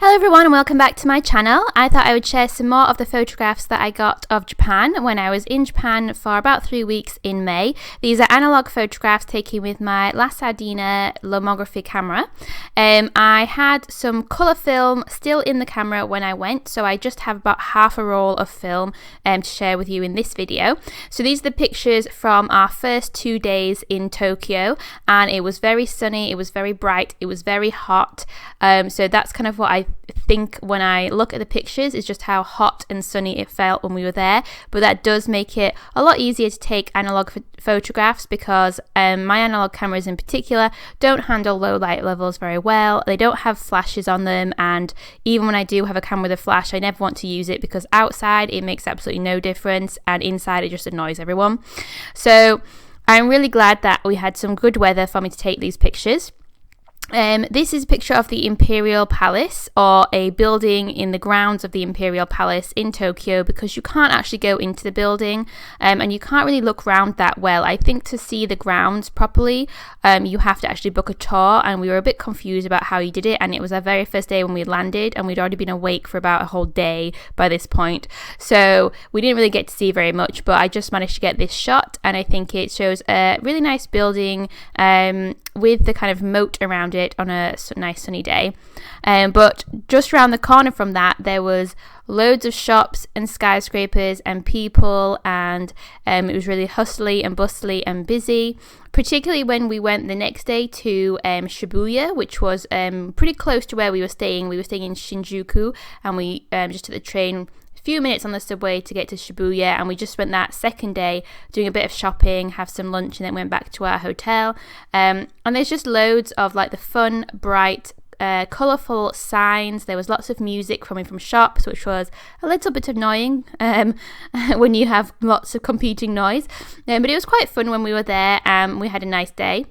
Hello everyone and welcome back to my channel. I thought I would share some more of the photographs that I got of Japan when I was in Japan for about 3 weeks in May. These are analog photographs taken with my La Sardina lomography camera. I had some colour film still in the camera when I went, so I just have about half a roll of film to share with you in this video. So these are the pictures from our first 2 days in Tokyo, and it was very sunny, it was very bright, it was very hot. So that's kind of what I think when I look at the pictures, is just how hot and sunny it felt when we were there. But that does make it a lot easier to take analog photographs because my analog cameras in particular don't handle low light levels very well. They don't have flashes on them, and even when I do have a camera with a flash, I never want to use it because outside it makes absolutely no difference and inside it just annoys everyone. So I'm really glad that we had some good weather for me to take these pictures. This is a picture of the Imperial Palace, or a building in the grounds of the Imperial Palace in Tokyo, because you can't actually go into the building and you can't really look around that well. I think to see the grounds properly, you have to actually book a tour, and we were a bit confused about how you did it, and it was our very first day when we landed, and we'd already been awake for about a whole day by this point, so we didn't really get to see very much, but I just managed to get this shot, and I think it shows a really nice building with the kind of moat around it on a nice sunny day. But just around the corner from that, there was loads of shops and skyscrapers and people, and it was really hustly and bustly and busy, particularly when we went the next day to Shibuya, which was pretty close to where we were staying. We were staying in Shinjuku, and we just took the train few minutes on the subway to get to Shibuya, and we just spent that second day doing a bit of shopping, have some lunch, and then went back to our hotel. And there's just loads of like the fun, bright, colourful signs. There was lots of music coming from shops, which was a little bit annoying when you have lots of competing noise, but it was quite fun when we were there. We had a nice day.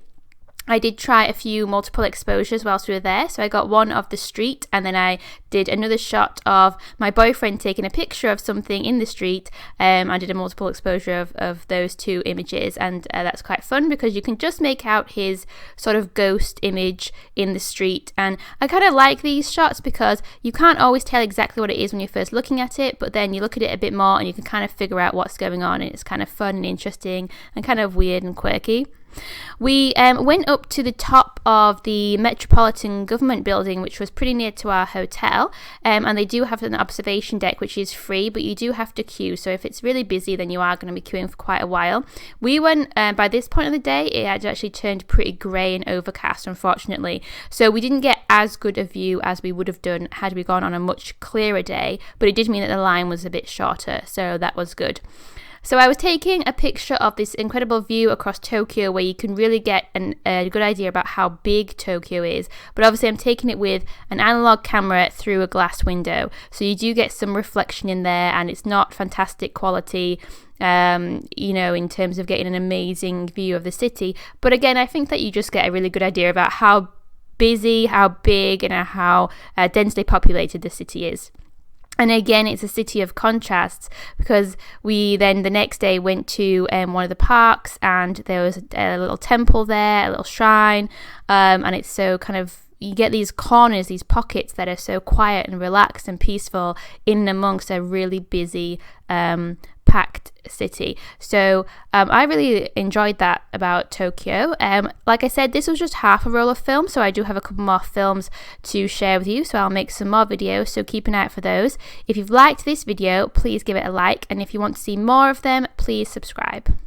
I did try a few multiple exposures whilst we were there. So I got one of the street, and then I did another shot of my boyfriend taking a picture of something in the street. I did a multiple exposure of those two images, and that's quite fun because you can just make out his sort of ghost image in the street. And I kind of like these shots because you can't always tell exactly what it is when you're first looking at it, but then you look at it a bit more and you can kind of figure out what's going on, and it's kind of fun and interesting and kind of weird and quirky. We went up to the top of the Metropolitan Government building, which was pretty near to our hotel, and they do have an observation deck which is free, but you do have to queue, so if it's really busy then you are going to be queuing for quite a while. We went by this point of the day, it had actually turned pretty grey and overcast, unfortunately, so we didn't get as good a view as we would have done had we gone on a much clearer day, but it did mean that the line was a bit shorter, so that was good. So I was taking a picture of this incredible view across Tokyo where you can really get a good idea about how big Tokyo is. But obviously I'm taking it with an analog camera through a glass window. So you do get some reflection in there, and it's not fantastic quality, in terms of getting an amazing view of the city. But again, I think that you just get a really good idea about how busy, how big, and how densely populated the city is. And again, it's a city of contrasts because we then the next day went to one of the parks, and there was a little temple there, a little shrine, and it's so kind of, you get these corners, these pockets that are so quiet and relaxed and peaceful in and amongst a really busy, packed city. So I really enjoyed that about Tokyo. Like I said, this was just half a roll of film, so I do have a couple more films to share with you, so I'll make some more videos, so keep an eye out for those. If you've liked this video, please give it a like, and if you want to see more of them, please subscribe.